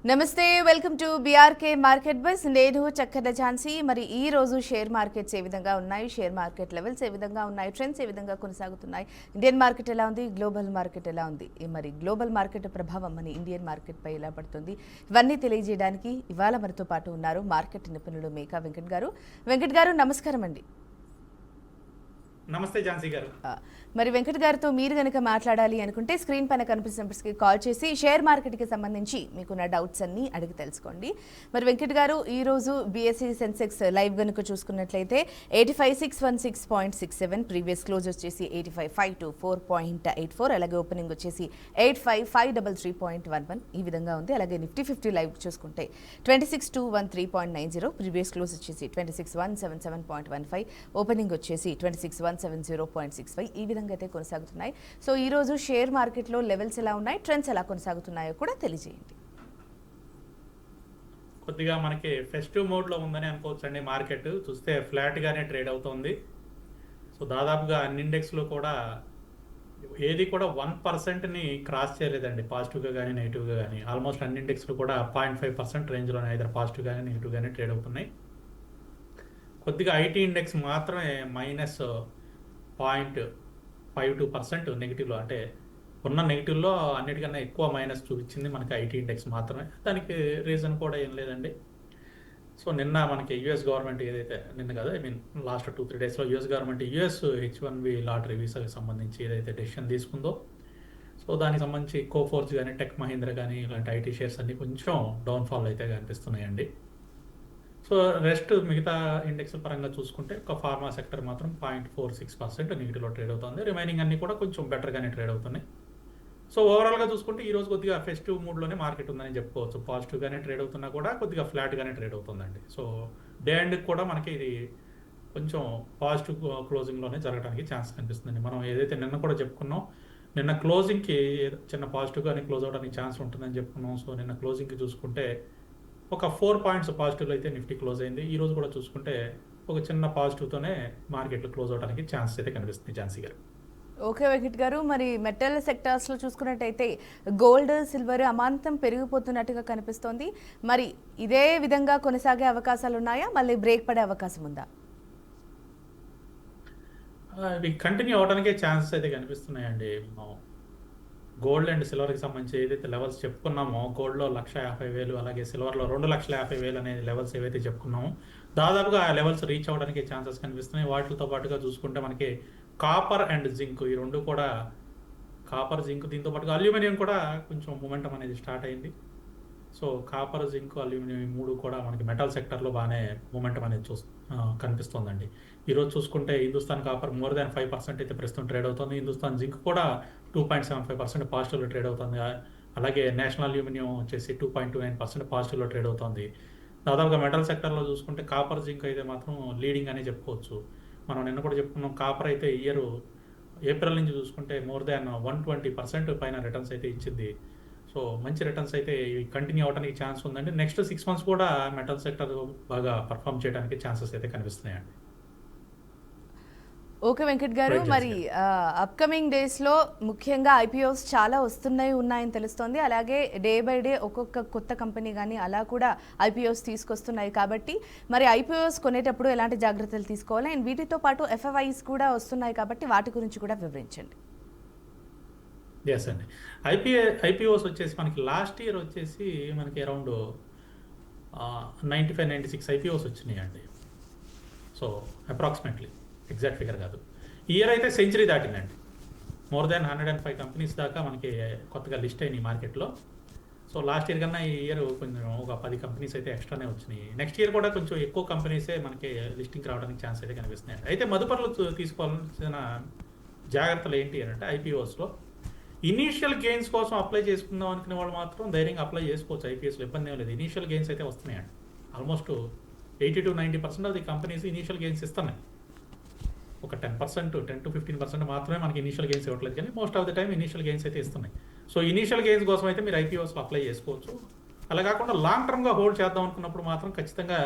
నమస్తే, welcome to BRK market bus. నేను చక్కర ఝాన్సీ. మరి ఈ రోజు షేర్ మార్కెట్స్ ఏ విధంగా ఉన్నాయి, షేర్ మార్కెట్ లెవెల్స్ ఏ విధంగా ఉన్నాయి, ట్రెండ్స్ ఏ విధంగా కొనసాగుతున్నాయి, ఇండియన్ మార్కెట్ ఎలా ఉంది, గ్లోబల్ మార్కెట్ ఎలా ఉంది, మరి గ్లోబల్ మార్కెట్ ప్రభావం మన ఇండియన్ మార్కెట్ పై ఎలా పడుతుంది, ఇవన్నీ తెలియజేయడానికి ఇవాళ మనతో పాటు ఉన్నారు మార్కెట్ నిపుణులు మేకా వెంకట్ గారు. వెంకట్ గారు నమస్కారం అండి. నమస్తే ఝాన్సీ గారు. మరి వెంకట్ గారితో మీరు కనుక మాట్లాడాలి అనుకుంటే స్క్రీన్ పైన కనిపిస్తున్న నెంబర్స్కి కాల్ చేసి షేర్ మార్కెట్కి సంబంధించి మీకున్న డౌట్స్ అన్ని అడిగి తెలుసుకోండి. మరి వెంకట్ గారు, ఈరోజు బీఎస్సీ సెన్సెక్స్ లైవ్ కనుక చూసుకున్నట్లయితే 85,616.67, ప్రీవియస్ క్లోజ్ వచ్చేసి 85,524.84, అలాగే ఓపెనింగ్ వచ్చేసి 85,533.11 ఈ విధంగా ఉంది. అలాగే నిఫ్టీ 50 లైవ్ చూసుకుంటే 26,213.90, ప్రీవియస్ క్లోజ్ వచ్చేసి 26,177.15, ఓపెనింగ్ వచ్చేసి 26,170.65 ఈ విధంగా అయితే కొనసాగుతున్నాయి. సో ఈ రోజు షేర్ మార్కెట్లో లెవెల్స్ ఎలా ఉన్నాయి, ట్రెండ్స్ ఎలా కొనసాగుతున్నాయో కూడా తెలియజేయండి. కొద్దిగా మనకి ఫెస్టివ్ మోడ్లో ఉందని అనుకోవచ్చు అండి. మార్కెట్ చూస్తే ఫ్లాట్గానే ట్రేడ్ అవుతుంది. సో దాదాపుగా అన్ని ఇండెక్స్లో కూడా ఏది కూడా 1%ని క్రాస్ చేయలేదండి, పాజిటివ్గా కానీ నెగిటివ్గా కానీ. ఆల్మోస్ట్ అన్ని ఇండెక్స్లు కూడా 0.5% రేంజ్లోనే ఐదర్ పాజిటివ్ కానీ నెగిటివ్ కానీ ట్రేడ్ అవుతున్నాయి. కొద్దిగా ఐటీ ఇండెక్స్ మాత్రమే -0.52% నెగిటివ్లో, అంటే ఉన్న నెగిటివ్లో అన్నిటికన్నా ఎక్కువ మైనస్ చూపించింది మనకి ఐటీ ఇండెక్స్ మాత్రమే. దానికి రీజన్ కూడా ఏం లేదండి. సో నిన్న మనకి యుఎస్ గవర్నమెంట్ ఏదైతే నిన్న కదా లాస్ట్ 2-3 డేస్లో యుఎస్ గవర్నమెంట్ H1B లాటరీ వీసాకి సంబంధించి ఏదైతే డెసిషన్ తీసుకుందో, సో దానికి సంబంధించి కోఫోర్జ్ కానీ టెక్ మహీంద్రా కానీ ఇలాంటి ఐటీ షేర్స్ అన్ని కొంచెం డౌన్ఫాల్ అయితే కనిపిస్తున్నాయండి. సో రెస్ట్ మిగతా ఇండెక్స్ పరంగా చూసుకుంటే ఒక ఫార్మా సెక్టర్ మాత్రం 0.46% నెగిటివ్లో ట్రేడ్ అవుతుంది. రిమైనింగ్ అన్ని కూడా కొంచెం బెటర్గానే ట్రేడ్ అవుతున్నాయి. సో ఓవరాల్గా చూసుకుంటే ఈరోజు కొద్దిగా ఫెస్టివ్ మూడ్లోనే మార్కెట్ ఉందని చెప్పుకోవచ్చు. పాజిటివ్గానే ట్రేడ్ అవుతున్నా కూడా కొద్దిగా ఫ్లాట్గానే ట్రేడ్ అవుతుందండి. సో డే ఎండ్కి కూడా మనకి ఇది కొంచెం పాజిటివ్ క్లోజింగ్లోనే జరగడానికి ఛాన్స్ కనిపిస్తుందండి. మనం ఏదైతే నిన్న కూడా చెప్పుకున్నాం, నిన్న క్లోజింగ్కి చిన్న పాజిటివ్గానే క్లోజ్ అవడానికి ఛాన్స్ ఉంటుందని చెప్పుకున్నాం. సో నిన్న క్లోజింగ్కి చూసుకుంటే ఒక 4 పాయింట్స్ పాజిటివ్లో అయితే నిఫ్టీ క్లోజ్ అయింది. ఈరోజు కూడా చూసుకుంటే ఒక చిన్న పాజిటివ్తోనే మార్కెట్లో క్లోజ్ అవడానికి ఛాన్స్ అయితే కనిపిస్తుంది ఝాన్సీ గారు. ఓకే వెంకట్ గారు, మరి మెటల్ సెక్టార్స్లో చూసుకున్నట్టయితే గోల్డ్, సిల్వర్ అమాంతం పెరిగిపోతున్నట్టుగా కనిపిస్తోంది. మరి ఇదే విధంగా కొనసాగే అవకాశాలు ఉన్నాయా, మళ్ళీ బ్రేక్ పడే అవకాశం ఉందా? ఇవి కంటిన్యూ అవడానికే ఛాన్సెస్ అయితే కనిపిస్తున్నాయండి. గోల్డ్ అండ్ సిల్వర్కి సంబంధించి ఏదైతే లెవెల్స్ చెప్పుకున్నామో, గోల్డ్లో 1,50,000, అలాగే సిల్వర్లో 2,50,000 అనే లెవెల్స్ ఏవైతే చెప్పుకున్నామో దాదాపుగా ఆ లెవెల్స్ రీచ్ అవ్వడానికి ఛాన్సెస్ కనిపిస్తున్నాయి. వాటితో పాటుగా చూసుకుంటే మనకి కాపర్ అండ్ జింక్ ఈ రెండు కూడా, కాపర్ జింక్ దీంతో పాటుగా అల్యూమినియం కూడా కొంచెం మూమెంటం అనేది స్టార్ట్ అయింది. సో కాపర్, జింక్, అల్యూమినియం ఈ మూడు కూడా మనకి మెటల్ సెక్టర్లో బాగానే మూమెంటం అనేది కనిపిస్తుందండి. ఈరోజు చూసుకుంటే హిందుస్థాన్ కాపర్ మోర్ దాన్ 5% అయితే ప్రస్తుతం ట్రేడ్ అవుతుంది. హిందుస్థాన్ జింక్ కూడా 2.75% పాజిటివ్లో ట్రేడ్ అవుతుంది. అలాగే నేషనల్ అల్యూమినియం వచ్చేసి 2.29% పాజిటివ్లో ట్రేడ్ అవుతుంది. దాదాపుగా మెటల్ సెక్టర్లో చూసుకుంటే కాపర్, జింక్ అయితే మాత్రం లీడింగ్ అనే చెప్పుకోవచ్చు. మనం నిన్న కూడా చెప్పుకున్నాం, కాపర్ అయితే ఏప్రిల్ నుంచి చూసుకుంటే మోర్ దాన్ 120% పైన రిటర్న్స్ అయితే ఇచ్చింది. సో మంచి రిటర్న్స్ అయితే కంటిన్యూ అవడానికి ఛాన్స్ ఉందండి. నెక్స్ట్ 6 months కూడా మెటల్ సెక్టర్ బాగా పర్ఫామ్ చేయడానికి ఛాన్సెస్ అయితే కనిపిస్తున్నాయండి. ఓకే వెంకట్ గారు, మరి అప్కమింగ్ డేస్లో ముఖ్యంగా ఐపీఓస్ చాలా ఉన్నాయని తెలుస్తోంది. అలాగే డే బై డే ఒక్కొక్క కొత్త కంపెనీ కానీ అలా కూడా ఐపీఓస్ తీసుకొస్తున్నాయి. కాబట్టి మరి ఐపీఓస్ కొనేటప్పుడు ఎలాంటి జాగ్రత్తలు తీసుకోవాలి, అండ్ వీటితో పాటు ఎఫ్ఐఐస్ కూడా వస్తున్నాయి కాబట్టి వాటి గురించి కూడా వివరించండి. ఎస్ అండి. ఐపీఓస్ వచ్చేసి మనకి లాస్ట్ ఇయర్ వచ్చేసి మనకి అరౌండ్ 95-96 ఐపీఓస్ వచ్చినాయండి. సో అప్రాక్సిమేట్లీ, ఎగ్జాక్ట్ ఫిగర్ కాదు. ఈ ఇయర్ అయితే సెంచరీ దాటిందండి. మోర్ దాన్ 105 కంపెనీస్ దాకా మనకి కొత్తగా లిస్ట్ అయినాయి మార్కెట్లో. సో లాస్ట్ ఇయర్ కన్నా ఈ ఇయర్ కొంచెం ఒక 10 కంపెనీస్ అయితే ఎక్స్ట్రానే వచ్చినాయి. నెక్స్ట్ ఇయర్ కూడా కొంచెం ఎక్కువ కంపెనీసే మనకి లిస్టింగ్ రావడానికి ఛాన్స్ అయితే కనిపిస్తున్నాయండి. అయితే మదుపర్లు తీసుకోవాల్సిన జాగ్రత్తలు ఏంటి అని అంటే, ఐపీఓస్లో ఇనీషియల్ గెయిన్స్ కోసం అప్లై చేసుకుందాం అనుకునే వాళ్ళు మాత్రం ధైర్యంగా అప్లై చేసుకోవచ్చు. ఐపీఎస్లో ఇబ్బంది ఏం లేదు. ఇనీషియల్ గెయిన్స్ అయితే వస్తున్నాయండి. Almost 80-90% of the companies initial gains ఇస్తున్నాయి. ఒక 10-15% మాత్రమే మనకి ఇనీషియల్ గెయిన్స్ ఇవ్వట్లేదు, కానీ most of the time initial gains అయితే ఇస్తున్నాయి. సో ఇనీషియల్ గెయిన్స్ కోసం అయితే మీరు ఐపీఓస్లో అప్లై చేసుకోవచ్చు. అలా కాకుండా లాంగ్ టర్మ్గా హోల్డ్ చేద్దాం అనుకున్నప్పుడు మాత్రం ఖచ్చితంగా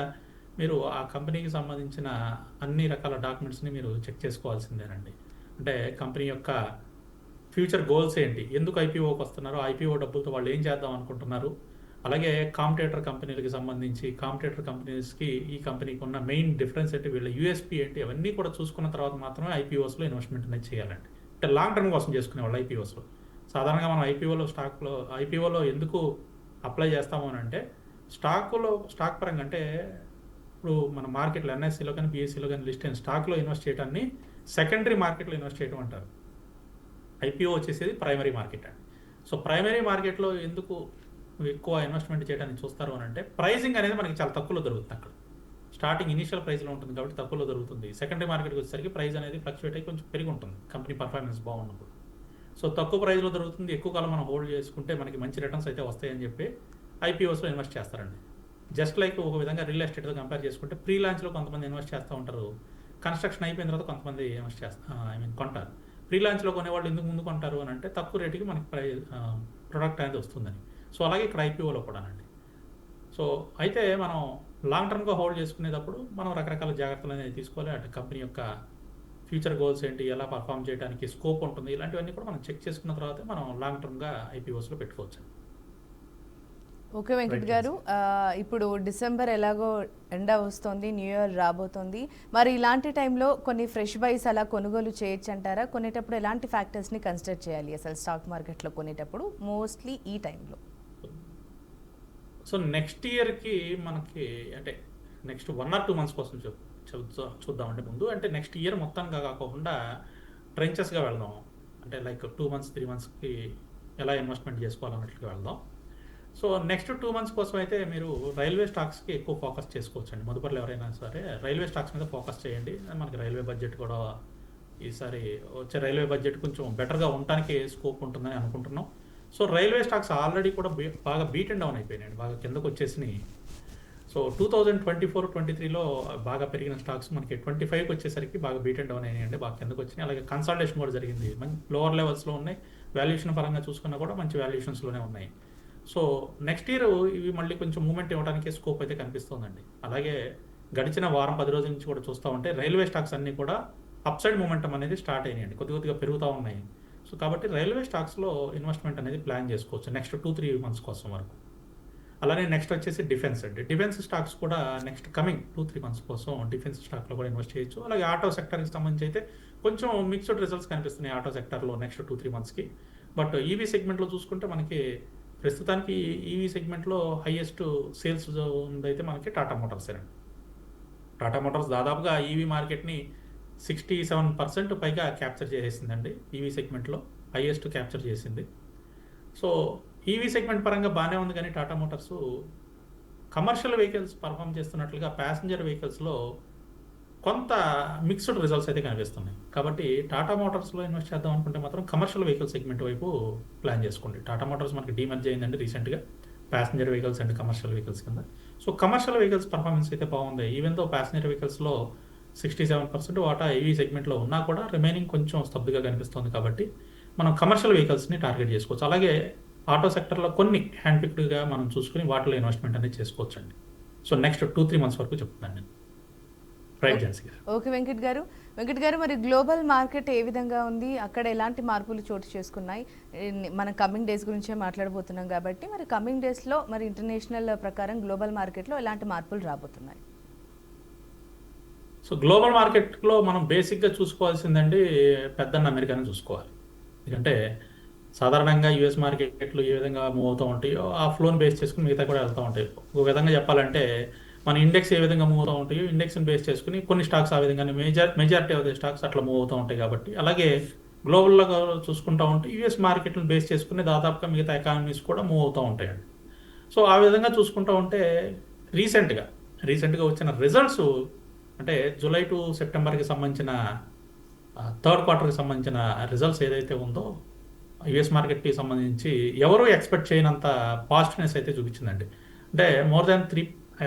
మీరు ఆ కంపెనీకి సంబంధించిన అన్ని రకాల డాక్యుమెంట్స్ని మీరు చెక్ చేసుకోవాల్సిందేనండి. అంటే కంపెనీ యొక్క ఫ్యూచర్ గోల్స్ ఏంటి, ఎందుకు ఐపీఓకి వస్తున్నారు, ఐపీఓ డబ్బులతో వాళ్ళు ఏం చేద్దాం అనుకుంటున్నారు, అలాగే కాంపిటేటర్ కంపెనీలకి సంబంధించి కాంపిటేటర్ కంపెనీస్కి ఈ కంపెనీకి ఉన్న మెయిన్ డిఫరెన్స్ ఏంటి, వీళ్ళ యూఎస్పీ ఏంటి, అవన్నీ కూడా చూసుకున్న తర్వాత మాత్రమే ఐపీఓస్లో ఇన్వెస్ట్మెంట్ అనేది చేయాలండి. అంటే లాంగ్ టర్మ్ కోసం చేసుకునేవాళ్ళు ఐపీఓస్లో. సాధారణంగా మనం ఐపీఓలో ఎందుకు అప్లై చేస్తాము అని అంటే, స్టాక్ పరంగా అంటే ఇప్పుడు మన మార్కెట్లో ఎన్ఎస్సీలో కానీ బీఎస్సీలో కానీ లిస్ట్ అయిన స్టాక్లో ఇన్వెస్ట్ చేయడాన్ని సెకండరీ మార్కెట్లో ఇన్వెస్ట్ చేయడం అంటారు. ఐపీఓ వచ్చేసేది ప్రైమరీ మార్కెట్ అండి. సో ప్రైమరీ మార్కెట్లో ఎందుకు ఎక్కువ ఇన్వెస్ట్మెంట్ చేయడానికి చూస్తారు అని అంటే, ప్రైజింగ్ అనేది మనకి చాలా తక్కువలో దొరుకుతుంది. అక్కడ స్టార్టింగ్ ఇనిషియల్ ప్రైస్లో ఉంటుంది కాబట్టి తక్కువలో దొరుకుతుంది. సెకండరీ మార్కెట్కి వచ్చేసరికి ప్రైస్ అనేది ఫ్లక్చువేట్ అయ్యి కొంచెం పెరిగి ఉంటుంది కంపెనీ పర్ఫార్మెన్స్ బాగున్నప్పుడు. సో తక్కువ ప్రైస్లో దొరుకుతుంది, ఎక్కువ కాలం మనం హోల్డ్ చేసుకుంటే మనకి మంచి రిటర్న్స్ అయితే వస్తాయని చెప్పి ఐపీఓస్లో ఇన్వెస్ట్ చేస్తారండి. జస్ట్ లైక్ ఒక విధంగా రియల్ ఎస్టేట్తో కంపేర్ చేసుకుంటే ప్రీ లాంచ్లో కొంతమంది ఇన్వెస్ట్ చేస్తూ ఉంటారు, కన్స్ట్రక్షన్ అయిపోయిన తర్వాత కొంతమంది ఇన్వెస్ట్ కొంటారు. ప్రీ లాంచ్లో కొనేవాళ్ళు ఎందుకు ముందు కొంటారు అని అంటే, తక్కువ రేటుకి మనకి ప్రొడక్ట్ అనేది వస్తుందని. సో అలాగే ఇక్కడ ఐపీఓలో కూడానండి. సో అయితే మనం లాంగ్ టర్మ్గా హోల్డ్ చేసుకునేటప్పుడు మనం రకరకాల జాగ్రత్తలు అనేది తీసుకోవాలి. అంటే కంపెనీ యొక్క ఫ్యూచర్ గోల్స్ ఏంటి, ఎలా పర్ఫామ్ చేయడానికి స్కోప్ ఉంటుంది, ఇలాంటివన్నీ కూడా మనం చెక్ చేసుకున్న తర్వాత మనం లాంగ్ టర్మ్గా ఐపీఓస్లో పెట్టుకోవచ్చు. ఓకే వెంకట్ గారు, ఇప్పుడు డిసెంబర్ ఎలాగో ఎండ వస్తుంది, న్యూ ఇయర్ రాబోతుంది, మరి ఇలాంటి టైంలో కొన్ని ఫ్రెష్ బైస్ అలా కొనుగోలు చేయొచ్చు అంటారా? కొనేటప్పుడు ఎలాంటి ఫ్యాక్టర్స్ని కన్సిడర్ చేయాలి అసలు స్టాక్ మార్కెట్లో కొనేటప్పుడు, మోస్ట్లీ ఈ టైంలో? సో నెక్స్ట్ ఇయర్కి మనకి అంటే నెక్స్ట్ 1 or 2 months కోసం చూద్దామంటే ముందు, అంటే నెక్స్ట్ ఇయర్ మొత్తంగా కాకుండా ట్రెంచెస్గా వెళ్దాం. అంటే లైక్ 2 months 3 monthsకి ఎలా ఇన్వెస్ట్మెంట్ చేసుకోవాలన్నట్లుగా వెళ్దాం. సో నెక్స్ట్ 2 months కోసం అయితే మీరు రైల్వే స్టాక్స్కి ఎక్కువ ఫోకస్ చేసుకోవచ్చండి. మదుపర్లు ఎవరైనా సరే రైల్వే స్టాక్స్ మీద ఫోకస్ చేయండి. మనకి రైల్వే బడ్జెట్ కూడా ఈసారి వచ్చే రైల్వే బడ్జెట్ కొంచెం బెటర్గా ఉండటానికి స్కోప్ ఉంటుందని అనుకుంటున్నాం. సో రైల్వే స్టాక్స్ ఆల్రెడీ కూడా బాగా బీట్ అండ్ డౌన్ అయిపోయినాయండి, బాగా కిందకు వచ్చేసినాయి. సో 2024-23లో బాగా పెరిగిన స్టాక్స్ మనకి 25కి వచ్చేసరికి బాగా బీట్ అండ్ డౌన్ అయినాయండి, బాగా కిందకు వచ్చినాయి. అలాగే కన్సాలిడేషన్ కూడా జరిగింది, మంచి లోవర్ లెవెల్స్లో ఉన్నాయి. వాల్యుయేషన్ పరంగా చూసుకున్నా కూడా మంచి వాల్యుయేషన్స్లోనే ఉన్నాయి. సో నెక్స్ట్ ఇయర్ ఇవి మళ్ళీ కొంచెం మూమెంట్ ఇవ్వడానికి స్కోప్ అయితే కనిపిస్తుందండి. అలాగే గడిచిన వారం 10 రోజుల నుంచి కూడా చూస్తూ ఉంటే రైల్వే స్టాక్స్ అన్నీ కూడా అప్ సైడ్ మూమెంటం అనేది స్టార్ట్ అయినాయండి, కొద్దిగా పెరుగుతూ ఉన్నాయి. సో కాబట్టి రైల్వే స్టాక్స్లో ఇన్వెస్ట్మెంట్ అనేది ప్లాన్ చేసుకోవచ్చు నెక్స్ట్ 2-3 months కోసం వరకు. అలానే నెక్స్ట్ వచ్చేసి డిఫెన్స్ అండి. డిఫెన్స్ స్టాక్స్ కూడా నెక్స్ట్ కమింగ్ 2-3 months కోసం డిఫెన్స్ స్టాక్లో కూడా ఇన్వెస్ట్ చేయొచ్చు. అలాగే ఆటో సెక్టర్కి సంబంధించి అయితే కొంచెం మిక్స్డ్ రిజల్ట్స్ కనిపిస్తున్నాయి ఆటో సెక్టర్లో నెక్స్ట్ 2-3 monthsకి. బట్ ఈవీ సెగ్మెంట్లో చూసుకుంటే మనకి ప్రస్తుతానికి ఈవీ సెగ్మెంట్లో హైయెస్ట్ సేల్స్ ఉందైతే మనకి టాటా మోటార్స్ అండి. టాటా మోటార్స్ దాదాపుగా ఈవీ మార్కెట్ని 67% పైగా క్యాప్చర్ చేసేసిందండి. ఈవీ సెగ్మెంట్లో హైయెస్ట్ క్యాప్చర్ చేసింది. సో ఈవీ సెగ్మెంట్ పరంగా బాగానే ఉంది, కానీ Tata Motors commercial vehicles perform చేస్తున్నట్లుగా ప్యాసింజర్ వెహికల్స్లో కొంత మిక్స్డ్ రిజల్ట్స్ అయితే కనిపిస్తున్నాయి. కాబట్టి టాటా మోటార్స్లో ఇన్వెస్ట్ చేద్దాం అనుకుంటే మాత్రం కమర్షియల్ వెహికల్ సెగ్మెంట్ వైపు ప్లాన్ చేసుకోండి. టాటా మోటార్స్ మనకి డీమర్జ్ అయిందండి రీసెంట్గా, passenger vehicles and commercial vehicles కింద. సో కమర్షియల్ వెహికల్స్ పర్ఫార్మెన్స్ అయితే బాగుంది. ఈవెన్ తో ప్యాసింజర్ వెహికల్స్లో 67% వాటా ఈవీ సెగ్మెంట్లో ఉన్నా కూడా రిమైనింగ్ కొంచెం స్తబ్దుగా కనిపిస్తుంది. కాబట్టి మనం కమర్షియల్ వెహికల్స్ని టార్గెట్ చేసుకోవచ్చు. అలాగే ఆటో సెక్టర్లో కొన్ని హ్యాండ్ పిక్డ్గా మనం చూసుకుని వాటిలో ఇన్వెస్ట్మెంట్ అనేది చేసుకోవచ్చు అండి. సో నెక్స్ట్ 2-3 months వరకు చెప్తున్నాను నేను. రైట్ ఝాన్సీ గారు. ఓకే వెంకట్ గారు, మరి గ్లోబల్ మార్కెట్ ఏ విధంగా ఉంది, అక్కడ ఎలాంటి మార్పులు చోటు చేసుకున్నాయి? మనం కమింగ్ డేస్ గురించే మాట్లాడబోతున్నాం కాబట్టి మరి కమింగ్ డేస్లో మరి ఇంటర్నేషనల్ ప్రకారం గ్లోబల్ మార్కెట్లో ఎలాంటి మార్పులు రాబోతున్నాయి? సో గ్లోబల్ మార్కెట్లో మనం బేసిక్గా చూసుకోవాల్సిందండి పెద్దన్న అమెరికాని చూసుకోవాలి. ఎందుకంటే సాధారణంగా యూఎస్ మార్కెట్లు ఏ విధంగా మూవ్ అవుతూ ఉంటాయో ఆ ఫ్లోని బేస్ చేసుకుని మిగతా కూడా వెళ్తూ ఉంటాయి. ఒక విధంగా చెప్పాలంటే మన ఇండెక్స్ ఏ విధంగా మూవ్ అవుతూ ఉంటాయో ఇండెక్స్ని బేస్ చేసుకుని కొన్ని స్టాక్స్ ఆ విధంగానే మెజారిటీ ఆఫ్ ది స్టాక్స్ అట్లా మూవ్ అవుతూ ఉంటాయి. కాబట్టి అలాగే గ్లోబల్లో చూసుకుంటూ ఉంటే యూఎస్ మార్కెట్లను బేస్ చేసుకుని దాదాపుగా మిగతా ఎకానమీస్ కూడా మూవ్ అవుతూ ఉంటాయండి. సో ఆ విధంగా చూసుకుంటూ ఉంటే రీసెంట్గా వచ్చిన రిజల్ట్స్ అంటే జూలై టు సెప్టెంబర్కి సంబంధించిన థర్డ్ క్వార్టర్కి సంబంధించిన రిజల్ట్స్ ఏదైతే ఉందో యుఎస్ మార్కెట్కి సంబంధించి ఎవరు ఎక్స్పెక్ట్ చేయనంత పాజిటివ్నెస్ అయితే చూపించిందండి. అంటే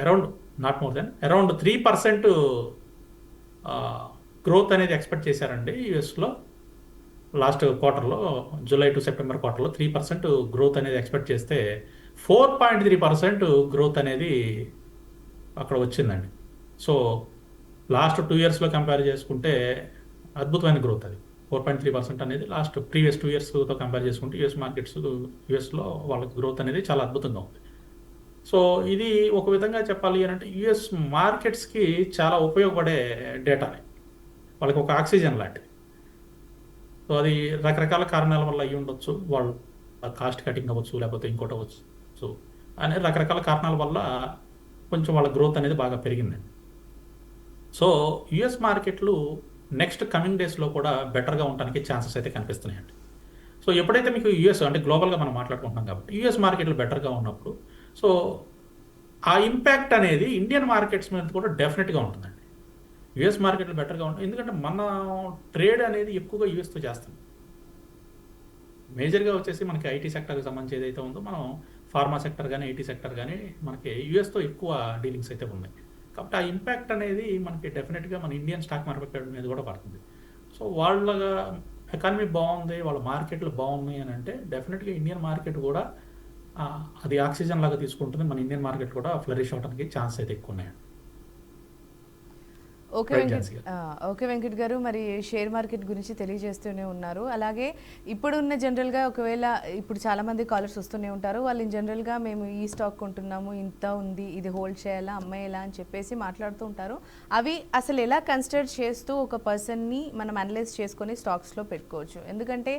అరౌండ్ 3% గ్రోత్ అనేది ఎక్స్పెక్ట్ చేశారండి యుఎస్లో. లాస్ట్ క్వార్టర్లో జూలై టు సెప్టెంబర్ క్వార్టర్లో 3% గ్రోత్ అనేది ఎక్స్పెక్ట్ చేస్తే 4.3% గ్రోత్ అనేది అక్కడ వచ్చిందండి. సో లాస్ట్ 2 yearsలో కంపేర్ చేసుకుంటే అద్భుతమైన గ్రోత్ అది. 4.3% అనేది ప్రీవియస్ 2 yearsతో కంపేర్ చేసుకుంటే యుఎస్లో వాళ్ళకి గ్రోత్ అనేది చాలా అద్భుతంగా ఉంది. సో ఇది ఒక విధంగా చెప్పాలి అని అంటే యుఎస్ మార్కెట్స్కి చాలా ఉపయోగపడే డేటానే, వాళ్ళకి ఒక ఆక్సిజన్ లాంటిది. సో అది రకరకాల కారణాల వల్ల అయ్యి ఉండొచ్చు, వాళ్ళు కాస్ట్ కటింగ్ అవ్వచ్చు, లేకపోతే ఇంకోటి అవ్వచ్చు, అనే రకరకాల కారణాల వల్ల కొంచెం వాళ్ళ గ్రోత్ అనేది బాగా పెరిగిందండి. సో యుఎస్ మార్కెట్లు నెక్స్ట్ కమింగ్ డేస్లో కూడా బెటర్గా ఉండడానికి ఛాన్సెస్ అయితే కనిపిస్తున్నాయండి. సో ఎప్పుడైతే మీకు యుఎస్ అంటే గ్లోబల్గా మనం మాట్లాడుకుంటున్నాం కాబట్టి యుఎస్ మార్కెట్లు బెటర్గా ఉన్నప్పుడు, సో ఆ ఇంపాక్ట్ అనేది ఇండియన్ మార్కెట్స్ మీద కూడా డెఫినెట్గా ఉంటుందండి. యుఎస్ మార్కెట్లు బెటర్గా ఉంటాయి ఎందుకంటే మన ట్రేడ్ అనేది ఎక్కువగా యుఎస్తో చేస్తాం. మేజర్గా వచ్చేసి మనకి ఐటీ సెక్టర్కి సంబంధించి ఏదైతే ఉందో, మనం ఫార్మా సెక్టర్ కానీ ఐటీ సెక్టర్ కానీ మనకి యుఎస్తో ఎక్కువ డీలింగ్స్ అయితే ఉన్నాయి. కాబట్టి ఆ ఇంపాక్ట్ అనేది మనకి డెఫినెట్గా మన ఇండియన్ స్టాక్ మార్కెట్ మీద కూడా పడుతుంది. సో వాళ్ళ ఎకానమీ బాగుంది, వాళ్ళ మార్కెట్లు బాగున్నాయి అని అంటే డెఫినెట్గా ఇండియన్ మార్కెట్ కూడా అది ఆక్సిజన్ లాగా తీసుకుంటుంది. మన ఇండియన్ మార్కెట్ కూడా ఫ్లరిష్ అవడానికి ఛాన్స్ అయితే ఎక్కువ ఉన్నాయి. ఓకే రైట్ వెంకట్ ఝాన్సీ గారు. ఓకే వెంకట్ గారు, మరి షేర్ మార్కెట్ గురించి తెలియజేస్తూనే ఉన్నారు. అలాగే ఇప్పుడున్న జనరల్గా ఒకవేళ ఇప్పుడు చాలామంది కాలర్స్ వస్తూనే ఉంటారు, వాళ్ళు జనరల్గా మేము ఈ స్టాక్ కొంటున్నాము, ఇంత ఉంది, ఇది హోల్డ్ చేయాలా అమ్మేయాలా అని చెప్పేసి మాట్లాడుతూ ఉంటారు. అవి అసలు ఎలా కన్సిడర్ చేస్తూ ఒక పర్సన్ని మనం అనలైజ్ చేసుకొని స్టాక్స్లో పెట్టుకోవచ్చు? ఎందుకంటే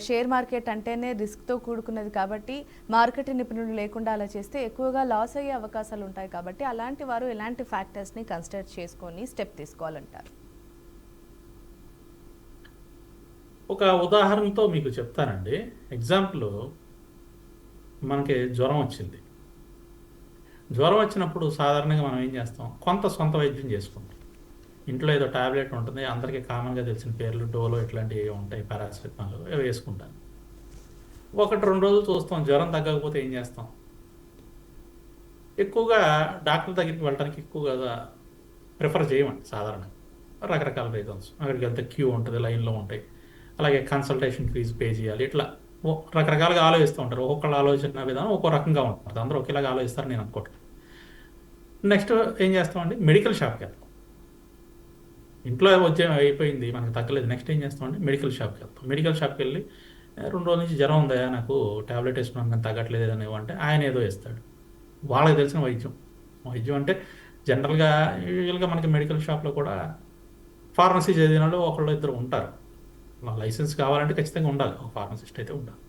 షేర్ మార్కెట్ అంటేనే రిస్క్తో కూడుకున్నది కాబట్టి మార్కెట్ నిపుణులు లేకుండా అలా చేస్తే ఎక్కువగా లాస్ అయ్యే అవకాశాలు ఉంటాయి. కాబట్టి అలాంటి వారు ఎలాంటి ఫ్యాక్టర్స్ని కన్సిడర్ చేసుకొని స్టెప్ తీసుకోవాలంటారు? ఒక ఉదాహరణతో మీకు చెప్తానండి. ఎగ్జాంపుల్, మనకి జ్వరం వచ్చింది. జ్వరం వచ్చినప్పుడు సాధారణంగా మనం ఏం చేస్తాం, కొంత సొంత వైద్యం చేసుకుంటాం. ఇంట్లో ఏదో టాబ్లెట్ ఉంటుంది, అందరికీ కామన్గా తెలిసిన పేర్లు డోలో ఇట్లాంటివి ఉంటాయి, పారాసిటమాల్, అవి వేసుకుంటాను. 1-2 రోజులు చూస్తాం, జ్వరం తగ్గకపోతే ఏం చేస్తాం, ఎక్కువగా డాక్టర్ దగ్గరికి వెళ్ళడానికి ఎక్కువగా ప్రిఫర్ చేయమండి. సాధారణంగా రకరకాల రీజన్స్, అక్కడికి వెళ్తే క్యూ ఉంటుంది, లైన్లో ఉంటాయి, అలాగే కన్సల్టేషన్ ఫీజు పే చేయాలి, ఇట్లా రకరకాలుగా ఆలోచిస్తూ ఉంటారు. ఒక్కొక్కళ్ళ ఆలోచన విధానం ఒక్కో రకంగా ఉంటుంది, అందరూ ఒకేలాగా ఆలోచిస్తారు నేను అనుకోవట్లేదు. నెక్స్ట్ ఏం చేస్తామండి, మెడికల్ షాప్కి వెళ్తాం. ఇంట్లో వచ్చే అయిపోయింది, మనకు తగ్గలేదు, నెక్స్ట్ ఏం చేస్తామండి, మెడికల్ షాప్కి వెళ్తాం. మెడికల్ షాప్కి వెళ్ళి 2 రోజుల నుంచి జ్వరం ఉందా, నాకు టాబ్లెట్ వేసుకున్నాను కానీ తగ్గట్లేదు అని అంటే ఆయన ఏదో ఇస్తాడు. వాళ్ళకి తెలిసిన వైద్యం అంటే జనరల్గా యూజువల్గా మనకి మెడికల్ షాప్లో కూడా ఫార్మసీ చదివిన వాళ్ళు ఒకళ్ళు ఇద్దరు ఉంటారు. లైసెన్స్ కావాలంటే ఖచ్చితంగా ఉండాలి, ఒక ఫార్మసిస్ట్ అయితే ఉండాలి.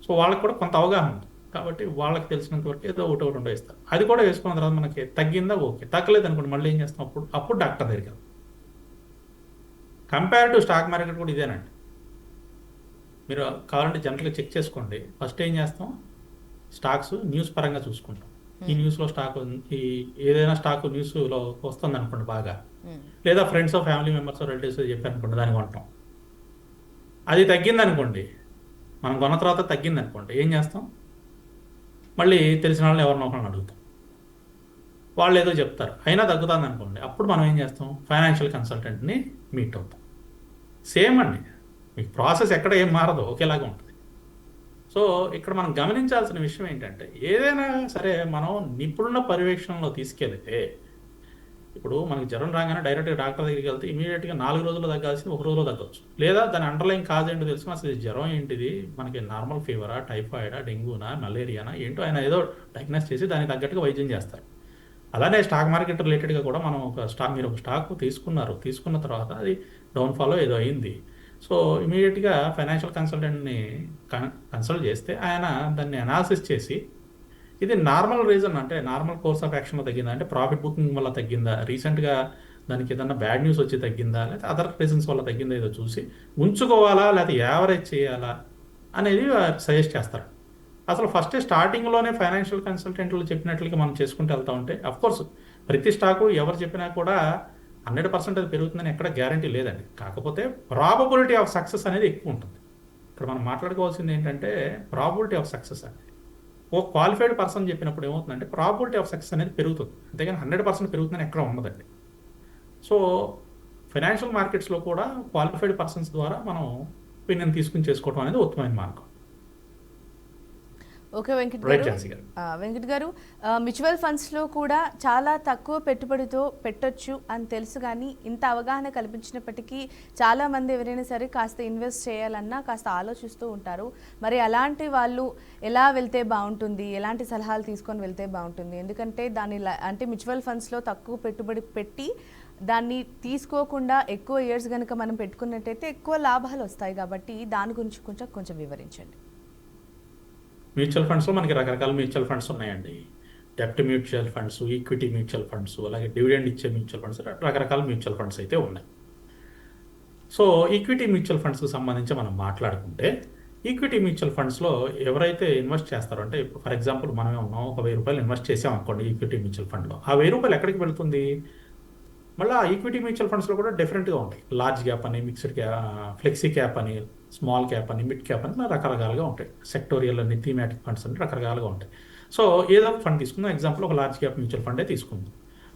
సో వాళ్ళకి కూడా కొంత అవగాహన ఉంది కాబట్టి వాళ్ళకి తెలిసినంత వరకు ఏదో ఒకటి ఉండో ఇస్తారు. అది కూడా వేసుకున్న తర్వాత మనకి తగ్గిందా, ఓకే. తగ్గలేదు అనుకోండి, మళ్ళీ ఏం చేస్తాం, అప్పుడు డాక్టర్ దగ్గరికి వెళ్తాం. కంపేర్ టు స్టాక్ మార్కెట్ కూడా ఇదేనండి. మీరు కావాలంటే జనరల్గా చెక్ చేసుకోండి. ఫస్ట్ ఏం చేస్తాం, స్టాక్స్ న్యూస్ పరంగా చూసుకుంటాం. ఈ న్యూస్లో స్టాక్ ఈ ఏదైనా స్టాక్ న్యూస్లో వస్తుంది అనుకోండి బాగా, లేదా ఫ్రెండ్స్ ఫ్యామిలీ మెంబర్స్ రిలేటివ్స్ చెప్పారు అనుకోండి, దాన్ని కొంటాం. అది తగ్గింది అనుకోండి, మనం కొన్న తర్వాత తగ్గింది అనుకోండి, ఏం చేస్తాం, మళ్ళీ తెలిసిన వాళ్ళని ఎవరినో ఒకరిని అడుగుతాం, వాళ్ళు ఏదో చెప్తారు, అయినా తగ్గుతుంది అనుకోండి, అప్పుడు మనం ఏం చేస్తాం, ఫైనాన్షియల్ కన్సల్టెంట్ని మీట్ అవుతాం. సేమ్ అండి, మీకు ప్రాసెస్ ఎక్కడ ఏం మారదు, ఒకేలాగా ఉంటుంది. సో ఇక్కడ మనం గమనించాల్సిన విషయం ఏంటంటే, ఏదైనా సరే మనం నిపుణుల పర్యవేక్షణలో తీసుకెళ్తే, ఇప్పుడు మనకి జ్వరం రాగానే డైరెక్ట్గా డాక్టర్ దగ్గరికి వెళ్తే ఇమీడియట్గా 4 రోజుల్లో తగ్గాల్సింది 1 రోజులో తగ్గవచ్చు. లేదా దాని అండర్లైన్ కాజ్ ఏంటో తెలుసుకుని అసలు ఈ జ్వరం ఏంటిది, మనకి నార్మల్ ఫీవరా, టైఫాయిడా, డెంగ్యూనా, మలేరియానా ఏంటో ఆయన ఏదో డయాగ్నోస్ చేసి దానికి తగ్గట్టుగా వైద్యం చేస్తారు. అలానే స్టాక్ మార్కెట్ రిలేటెడ్గా కూడా మనం మీరు ఒక స్టాక్ తీసుకున్న తర్వాత అది డౌన్ఫాలో ఏదో అయింది. సో ఇమీడియట్గా ఫైనాన్షియల్ కన్సల్టెంట్ని కన్సల్ట్ చేస్తే ఆయన దాన్ని అనాలిసిస్ చేసి, ఇది నార్మల్ రీజన్ అంటే నార్మల్ కోర్స్ ఆఫ్ యాక్షన్లో తగ్గిందా, అంటే ప్రాఫిట్ బుకింగ్ వల్ల తగ్గిందా, రీసెంట్గా దానికి ఏదన్నా బ్యాడ్ న్యూస్ వచ్చి తగ్గిందా, లేకపోతే అదర్ రీజన్స్ వల్ల తగ్గిందా, ఏదో చూసి ఉంచుకోవాలా లేకపోతే యావరేజ్ చేయాలా అనేది సజెస్ట్ చేస్తారు. అసలు ఫస్ట్ స్టార్టింగ్లోనే ఫైనాన్షియల్ కన్సల్టెంట్లు చెప్పినట్లుగా మనం చేసుకుంటూ వెళ్తూ ఉంటే, అఫ్కోర్స్ ప్రతి స్టాకు ఎవరు చెప్పినా కూడా 100% అది పెరుగుతుందని ఎక్కడ గ్యారంటీ లేదండి. కాకపోతే ప్రాబబిలిటీ ఆఫ్ సక్సెస్ అనేది ఎక్కువ ఉంటుంది. ఇక్కడ మనం మాట్లాడుకోవాల్సింది ఏంటంటే ప్రాబిలిటీ ఆఫ్ సక్సెస్ అనేది. ఓ క్వాలిఫైడ్ పర్సన్ చెప్పినప్పుడు ఏమవుతుందంటే ప్రాబిలిటీ ఆఫ్ సక్సెస్ అనేది పెరుగుతుంది, అంతేగాని 100% పెరుగుతుందని ఎక్కడ ఉండదండి. సో ఫైనాన్షియల్ మార్కెట్స్లో కూడా క్వాలిఫైడ్ పర్సన్స్ ద్వారా మనం ఒపీనియన్ తీసుకుని చేసుకోవడం అనేది ఉత్తమమైన మార్గం. ఓకే వెంకట్ రైట్ గారు. ఝాన్సీ గారు. వెంకట్ గారు, మ్యూచువల్ ఫండ్స్లో కూడా చాలా తక్కువ పెట్టుబడితో పెట్టొచ్చు అని తెలుసు, కానీ ఇంత అవగాహన కల్పించినప్పటికీ చాలామంది ఎవరైనా సరే కాస్త ఇన్వెస్ట్ చేయాలన్నా కాస్త ఆలోచిస్తూ ఉంటారు. మరి అలాంటి వాళ్ళు ఎలా వెళ్తే బాగుంటుంది, ఎలాంటి సలహాలు తీసుకొని వెళ్తే బాగుంటుంది? ఎందుకంటే అంటే మ్యూచువల్ ఫండ్స్లో తక్కువ పెట్టుబడి పెట్టి దాన్ని తీసుకోకుండా ఎక్కువ ఇయర్స్ కనుక మనం పెట్టుకున్నట్టయితే ఎక్కువ లాభాలు వస్తాయి, కాబట్టి దాని గురించి కొంచెం వివరించండి. మ్యూచువల్ ఫండ్స్లో మనకి రకరకాల మ్యూచువల్ ఫండ్స్ ఉన్నాయండి. డెప్ట్ mutual funds, equity mutual funds, అలాగే డివిడెండ్ ఇచ్చే మ్యూచువల్ ఫండ్స్, రకరకాల మ్యూచువల్ ఫండ్స్ అయితే ఉన్నాయి. సో ఈక్విటీ మ్యూచువల్ ఫండ్స్కి సంబంధించి మనం మాట్లాడుకుంటే, ఈక్విటీ మ్యూచువల్ ఫండ్స్లో ఎవరైతే ఇన్వెస్ట్ చేస్తారో, అంటే ఇప్పుడు ఫర్ ఎగ్జాంపుల్ మనమే ఉన్నాం, ఒక 1000 రూపాయలు ఇన్వెస్ట్ చేసాం అనుకోండి ఈక్విటీ మ్యూచువల్ ఫండ్లో. ఆ 1000 రూపాయలు ఎక్కడికి వెళ్తుంది? మళ్ళీ ఆ ఈక్విటీ మ్యూచువల్ ఫండ్స్లో కూడా డిఫరెంట్గా ఉంటాయి. లార్జ్ క్యాప్ అని, మిక్స్డ్ క్యాప్, ఫ్లెక్సీ క్యాప్ అని, స్మాల్ క్యాప్ అని, మిడ్ క్యాప్ అని రకరకాలుగా ఉంటాయి. సెక్టోరియల్ అని, థీమాటిక్ ఫండ్స్ అని రకరకాలుగా ఉంటాయి. సో ఏదో ఫండ్ తీసుకుందాం, ఎగ్జాంపుల్ ఒక లార్జ్ క్యాప్ మ్యూచువల్ ఫండే తీసుకుందాం.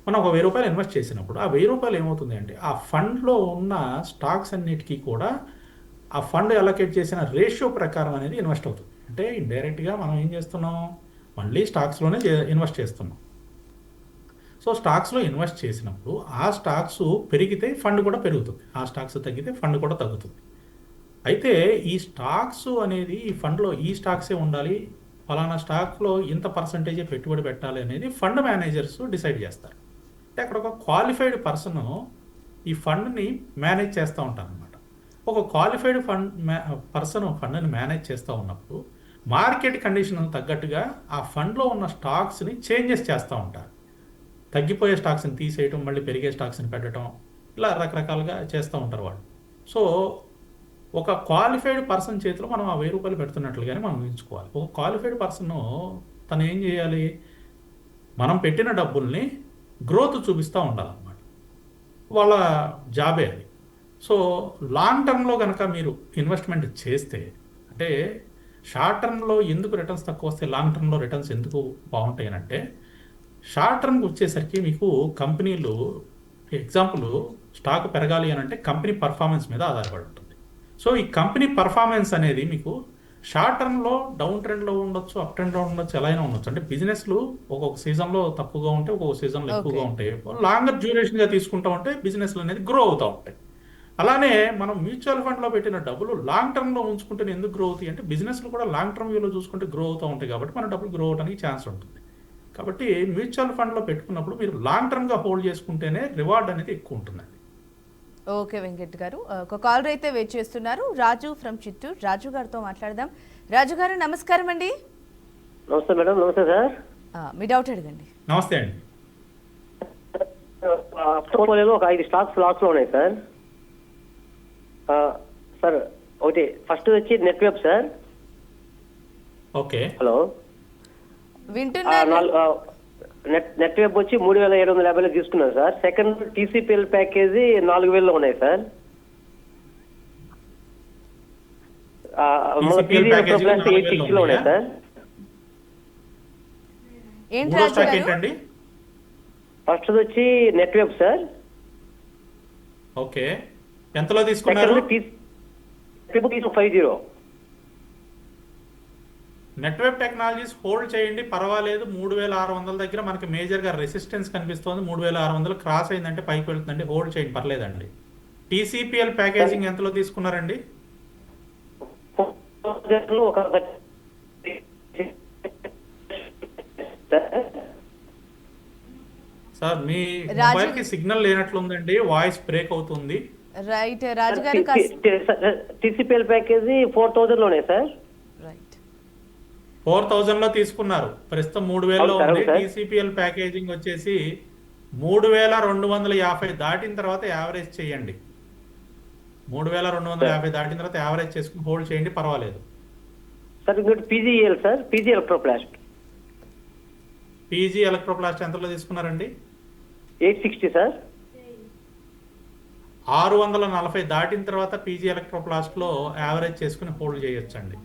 మనం ఒక 1000 రూపాయలు ఇన్వెస్ట్ చేసినప్పుడు ఆ 1000 రూపాయలు ఏమవుతుంది అంటే, ఆ ఫండ్లో ఉన్న స్టాక్స్ అన్నిటికీ కూడా ఆ ఫండ్ అలొకేట్ చేసిన రేషియో ప్రకారం అనేది ఇన్వెస్ట్ అవుతుంది. అంటే ఇండైరెక్ట్గా మనం ఏం చేస్తున్నాం, మళ్ళీ స్టాక్స్లోనే ఇన్వెస్ట్ చేస్తున్నాం. సో స్టాక్స్లో ఇన్వెస్ట్ చేసినప్పుడు ఆ స్టాక్స్ పెరిగితే ఫండ్ కూడా పెరుగుతుంది, ఆ స్టాక్స్ తగ్గితే ఫండ్ కూడా తగ్గుతుంది. అయితే ఈ స్టాక్స్ అనేది ఈ ఫండ్లో ఈ స్టాక్సే ఉండాలి, ఫలానా స్టాక్లో ఇంత పర్సంటేజే పెట్టుబడి పెట్టాలి అనేది ఫండ్ మేనేజర్స్ డిసైడ్ చేస్తారు. అంటే అక్కడ ఒక క్వాలిఫైడ్ పర్సన్ ఈ ఫండ్ని మేనేజ్ చేస్తూ ఉంటారు అనమాట. ఒక క్వాలిఫైడ్ పర్సన్ ఫండ్ని మేనేజ్ చేస్తూ ఉన్నప్పుడు మార్కెట్ కండిషన్ తగ్గట్టుగా ఆ ఫండ్లో ఉన్న స్టాక్స్ని చేంజెస్ చేస్తూ ఉంటారు. తగ్గిపోయే స్టాక్స్ని తీసేయటం, మళ్ళీ పెరిగే స్టాక్స్ని పెట్టడం, ఇలా రకరకాలుగా చేస్తూ ఉంటారు వాళ్ళు. సో ఒక క్వాలిఫైడ్ పర్సన్ చేతిలో మనం ఆ 1000 రూపాయలు పెడుతున్నట్లుగానే మనం ఊహించుకోవాలి. ఒక క్వాలిఫైడ్ పర్సన్ తను ఏం చేయాలి, మనం పెట్టిన డబ్బుల్ని గ్రోత్ చూపిస్తూ ఉండాలన్నమాట. వాళ్ళ జాబే అది. సో లాంగ్ టర్మ్లో కనుక మీరు ఇన్వెస్ట్మెంట్ చేస్తే, అంటే షార్ట్ టర్మ్లో ఎందుకు రిటర్న్స్ తక్కువ వస్తాయి, లాంగ్ టర్మ్లో రిటర్న్స్ ఎందుకు బాగుంటాయి అంటే, షార్ట్ టర్మ్కి వచ్చేసరికి మీకు కంపెనీలు, ఎగ్జాంపుల్ స్టాక్ పెరగాలి అని అంటే కంపెనీ పర్ఫార్మెన్స్ మీద ఆధారపడి ఉంటుంది. సో ఈ కంపెనీ పర్ఫార్మెన్స్ అనేది మీకు షార్ట్ టర్మ్లో డౌన్ ట్రెండ్లో ఉండొచ్చు, అప్ ట్రెండ్లో ఉండొచ్చు, ఎలా అయినా ఉండొచ్చు. అంటే బిజినెస్లు ఒక్కొక్క సీజన్లో తక్కువగా ఉంటాయి, ఒక్కొక్క సీజన్లో ఎక్కువగా ఉంటాయి. లాంగర్ డ్యూరేషన్గా తీసుకుంటూ ఉంటే బిజినెస్లు అనేది గ్రో అవుతూ ఉంటాయి. అలానే మనం మ్యూచువల్ ఫండ్లో పెట్టిన డబ్బులు లాంగ్ టర్మ్లో ఉంచుకుంటే ఎందుకు గ్రో అవుతాయి అంటే, బిజినెస్లు కూడా లాంగ్ టర్మ్ వ్యూలో చూసుకుంటే గ్రో అవుతూ ఉంటాయి కాబట్టి మన డబ్బులు గ్రో అవడానికి ఛాన్స్ ఉంటుంది. కాబట్టి మ్యూచువల్ ఫండ్లో పెట్టుకున్నప్పుడు మీరు లాంగ్ టర్మ్గా హోల్డ్ చేసుకుంటేనే రివార్డ్ అనేది ఎక్కువ ఉంటుందండి. ఓకే వెంకట్ గారు, ఒక కాలర్ అయితే వెయిట్ చేస్తున్నారు, రాజు ఫ్రమ్ చిత్తూరు. రాజు గారితో మాట్లాడదాం. రాజు గారు నమస్కారం అండి. నమస్తే మేడం. నమస్తే సార్. మీ డౌట్ అడగండి. నమస్తే అండి. పోర్ట్ఫోలియోలో ఒక 5 స్టాక్స్ లాస్ లో ఉన్నాయి సార్. సార్ ఒకటి ఫస్ట్ వచ్చి net web sir. Okay, hello వింటున్నారు? నెట్ వెబ్ వచ్చి 3750లో తీసుకున్నాను సార్. సెకండ్ టీసీపీఎల్ ప్యాకేజీ 4000లో ఉన్నాయి సార్. TCPL ప్యాకేజీ 4000 ఉన్నాయి సార్. ఏంటి మూడో రాజు స్టాక్ గారు? ఏంటండి? ఫస్ట్ వచ్చి నెట్ వెబ్ సార్. ఓకే, ఎంతలో తీసుకున్నారు? సెకండ్ 50. నెట్వర్క్ టెక్నాలజీస్ హోల్డ్ చేయండి, పర్వాలేదు. 3600 దగ్గర మనకి మేజర్గా రెసిస్టెన్స్ కనిపిస్తుంది. 3600 క్రాస్ అయిందంటే పైకి వెళ్తుందండి, హోల్డ్ చేయండి, పర్లేదండి. టీసీపీఎల్ ప్యాకేజింగ్ ఎంతలో తీసుకున్నారండి? సార్ మీ మొబైల్కి సిగ్నల్ లేనట్లుందండి, వాయిస్ బ్రేక్ అవుతుంది. రైట్ రాజు గారు, టీసీపీఎల్ ప్యాకేజీ 4000 లోనే సార్. రైట్ 4000లో తీసుకున్నారు, ప్రస్తుతం 3000లో ఉంది. టీసీపీఎల్ ప్యాకేజింగ్ వచ్చేసి 3250 దాటిన తర్వాత యావరేజ్ చేయండి. 3250 దాటిన తర్వాత యావరేజ్ చేసుకుని హోల్డ్ చేయండి, పర్వాలేదు. సార్ ఇంకోటి PGL sir, PG Electroplast. PG Electroplast ఎంతలో తీసుకున్నారండి? 860 సార్. 640 దాటిన తర్వాత పీజీ ఎలక్ట్రోప్లాస్ట్లో యావరేజ్ చేసుకుని హోల్డ్ చేయొచ్చండి.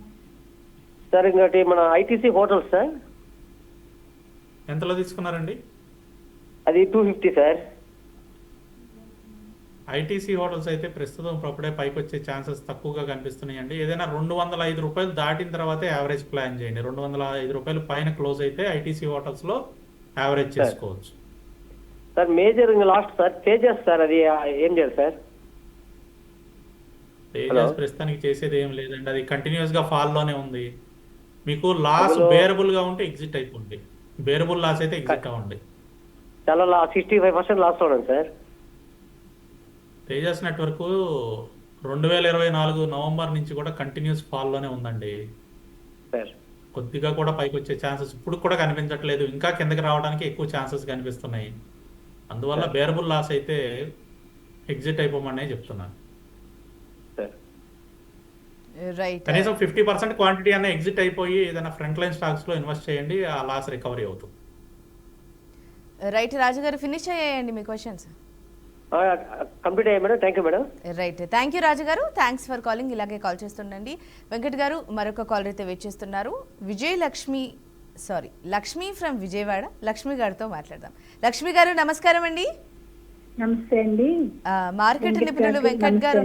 సార్ ఇంకోటి మన ఐటీసీ హోటల్స్ సార్. ఎంతలో తీసుకున్నారండి? అది 250 సార్. ఐటీసీ హోటల్స్ అయితే ప్రస్తుతం ఇప్పుడే పైకి వచ్చే ఛాన్సెస్ తక్కువగా కనిపిస్తున్నాయండి. ఏదైనా 205 రూపాయలు దాటిన తర్వాతే యావరేజ్ ప్లాన్ చేయండి. 205 రూపాయలు పైన క్లోజ్ అయితే ఐటీసీ హోటల్స్లో యావరేజ్ చేసుకోవచ్చు. Sir major last sir Tejas sir, అది ఏం చేయాలి సార్? తేజస్ ప్రస్తుతానికి చేసేది ఏం లేదండి, అది కంటిన్యూస్గా ఫాల్లోనే ఉంది. మీకు లాస్ బేరబుల్ గా ఉంటే ఎగ్జిట్ అయిపోండి, బేరబుల్ లాస్ అయితే ఎగ్జిట్ అవ్వండి. చాలా 65% లాస్ ఉన్నాను సార్. తేజస్ నెట్వర్క్ 2024 నవంబర్ నుంచి కూడా కంటిన్యూస్ ఫాల్లోనే ఉందండి. సార్ కొద్దిగా కూడా పైకి వచ్చే ఛాన్సెస్ ఇప్పుడు కూడా కనిపించట్లేదు, ఇంకా కిందకి రావడానికి ఎక్కువ ఛాన్సెస్ కనిపిస్తున్నాయి. అందువల్ల బేరబుల్ లాస్ అయితే ఎగ్జిట్ అయిపోమనే చెప్తున్నాను. రైట్. కనీసం 50% క్వాంటిటీ అనే ఎగ్జిట్ అయిపోయి ఏదైనా ఫ్రంట్ లైన్ స్టాక్స్ లో ఇన్వెస్ట్ చేయండి, ఆ లాస్ రికవరీ అవుతుంది. రైట్ రాజు గారు, ఫినిష్ అయ్యాయండి మీ క్వశ్చన్స్? కంప్లీట్ అయ్యాయి madam. Thank you madam. Right, thank you Raju garu, thanks for calling. ఇలాగే కాల్ చేస్తుండండి. వెంకట్ గారు మరొక కాలర్ అయితే వెయిట్ చేస్తున్నారు. లక్ష్మి ఫ్రమ్ విజయవాడ. లక్ష్మి గారితో మాట్లాడదాం. లక్ష్మి గారు నమస్కారం అండి. నమస్తే అండి. మార్కెట్ నిపుణులు వెంకట్ గారు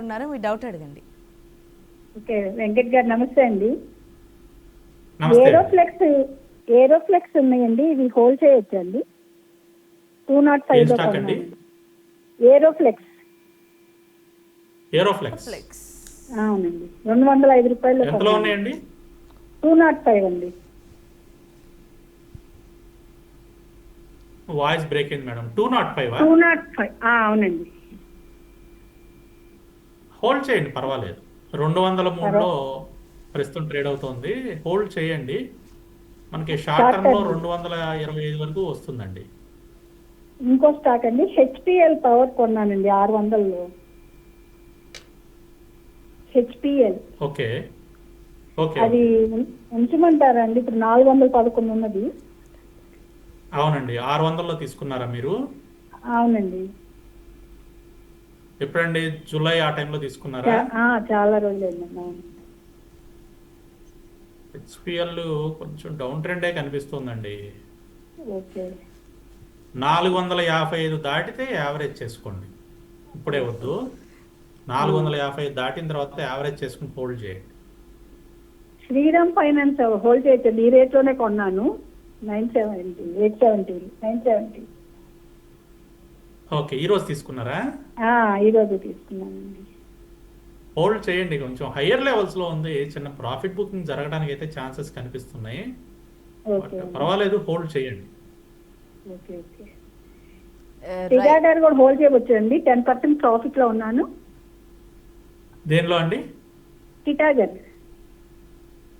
ఉన్నారు. మీ డౌట్ అడగండి. ఓకే వెంకట్ గారు నమస్తే అండి. ఏరోఫ్లెక్స్ ఉన్నాయండి, ఇవి హోల్డ్ చేయొచ్చు అండి? 205 ఏరోఫ్లెక్స్. అవునండి, 205 రూపాయలు. ఎంతలో ఉన్నాయండి? 205 అండి. వాయిస్ బ్రేక్ అయింది మేడం. 205. అవునండి. హోల్డ్ చేయండి, పర్వాలేదు. 203లో ప్రస్తుతం ట్రేడ్ అవుతుంది, హోల్డ్ చేయండి. మనకి షార్ట్ టర్మ్ లో 225 వరకు వస్తుందండి. ఇంకో స్టాక్ అండి, హెచ్పిఎల్ పవర్ కొన్నానండి 600లో. హెచ్పిఎల్ ఓకే, అది ఉంచమంటారా అండి? ఇప్పుడు 411 ఉన్నది. అవునండి, 600లో తీసుకున్నారా మీరు? అవునండి. ఎప్పుడండి? జూలై ఆ టైంలో తీసుకున్నారా? చాలా రోజులు. హెచ్పిఎల్ కొంచెం డౌన్ ట్రెండే కనిపిస్తుందండి. ఓకే, 455 దాటితే యావరేజ్ చేసుకోండి, ఇప్పుడే వద్దు. 455 దాటిన తర్వాత యావరేజ్ చేసుకుని హోల్డ్ చేయండి. శ్రీరామ్ ఫైనాన్స్ హోల్డ్ చేయొచ్చు, ఈ రేట్ లోనే కొన్నాను. 970. ఓకే, ఈరోజు తీసుకున్నారా? ఈరోజు తీసుకున్నానండి. హోల్డ్ చేయండి, కొంచెం హయ్యర్ లెవెల్స్ లో ఉంది, చిన్న ప్రాఫిట్ బుకింగ్ జరగడానికి అయితే ఛాన్సెస్ కనిపిస్తున్నాయి. పర్వాలేదు, హోల్డ్ చేయండి. టిటాగర్ కూడా హోల్డ్ చేయవచ్చు అండి, 10% ప్రాఫిట్ లో ఉన్నాను. దేనిలో అండి? టిటాగర్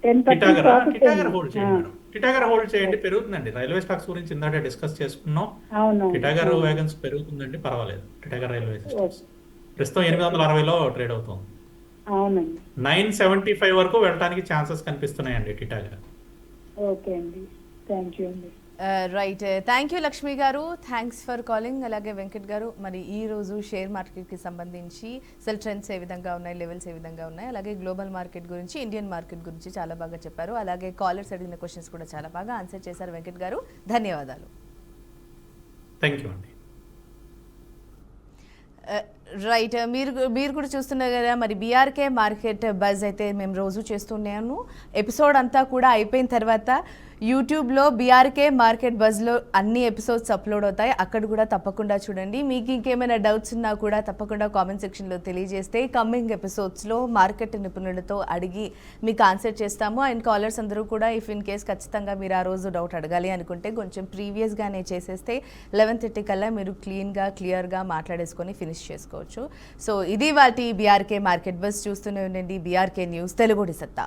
10% హోల్డ్ చేయండి. టిటాగర్ హోల్డ్ చేయండి, పెరుగుతుందండి. రైల్వే స్టాక్స్ గురించి ఇందాక డిస్కస్ చేసుకున్నాం. టిటాగర్ వ్యాగన్స్ పెరుగుతుందండి, పర్వాలేదు. టిటాగర్ రైల్వే స్టాక్స్ ప్రస్తుతం 860లో ట్రేడ్ అవుతుంది. 975 వరకు వెళ్ళడానికి ఛాన్సెస్ కనిపిస్తున్నాయండి టిటాగర్. ఓకే అండి, థ్యాంక్ యూ అండి. రైట్, థ్యాంక్ యూ లక్ష్మి గారు, థ్యాంక్స్ ఫర్ కాలింగ్. అలాగే వెంకట్ గారు, మరి ఈ రోజు షేర్ మార్కెట్కి సంబంధించి సెల్ ట్రెండ్స్ ఏ విధంగా ఉన్నాయి, లెవెల్స్ ఏ విధంగా ఉన్నాయి, అలాగే గ్లోబల్ మార్కెట్ గురించి, ఇండియన్ మార్కెట్ గురించి చాలా బాగా చెప్పారు. అలాగే కాలర్స్ అడిగిన క్వశ్చన్స్ కూడా చాలా బాగా ఆన్సర్ చేశారు వెంకట్ గారు. ధన్యవాదాలు. థ్యాంక్ యూ అండి. రైట్, మీరు కూడా చూస్తున్నారు కదా, మరి బీఆర్కే మార్కెట్ బజ్ అయితే మేము రోజు చేస్తున్నాను. ఎపిసోడ్ అంతా కూడా అయిపోయిన తర్వాత యూట్యూబ్లో బీఆర్కే మార్కెట్ బజ్లో అన్ని ఎపిసోడ్స్ అప్లోడ్ అవుతాయి, అక్కడ కూడా తప్పకుండా చూడండి. మీకు ఇంకేమైనా డౌట్స్ ఉన్నా కూడా తప్పకుండా కామెంట్ సెక్షన్లో తెలియజేస్తే కమింగ్ ఎపిసోడ్స్లో మార్కెట్ నిపుణులతో అడిగి మీకు ఆన్సర్ చేస్తాము. అండ్ కాలర్స్ అందరూ కూడా ఇఫ్ ఇన్ కేస్ ఖచ్చితంగా మీరు ఆ రోజు డౌట్ అడగాలి అనుకుంటే కొంచెం ప్రీవియస్గానే చేసేస్తే 11:30 కల్లా మీరు క్లియర్గా మాట్లాడేసుకొని ఫినిష్ చేసుకోవచ్చు. సో ఇది వాటి బీఆర్కే మార్కెట్ బజ్. చూస్తూనే ఉండండి బీఆర్కే న్యూస్ తెలుగుడి సత్తా.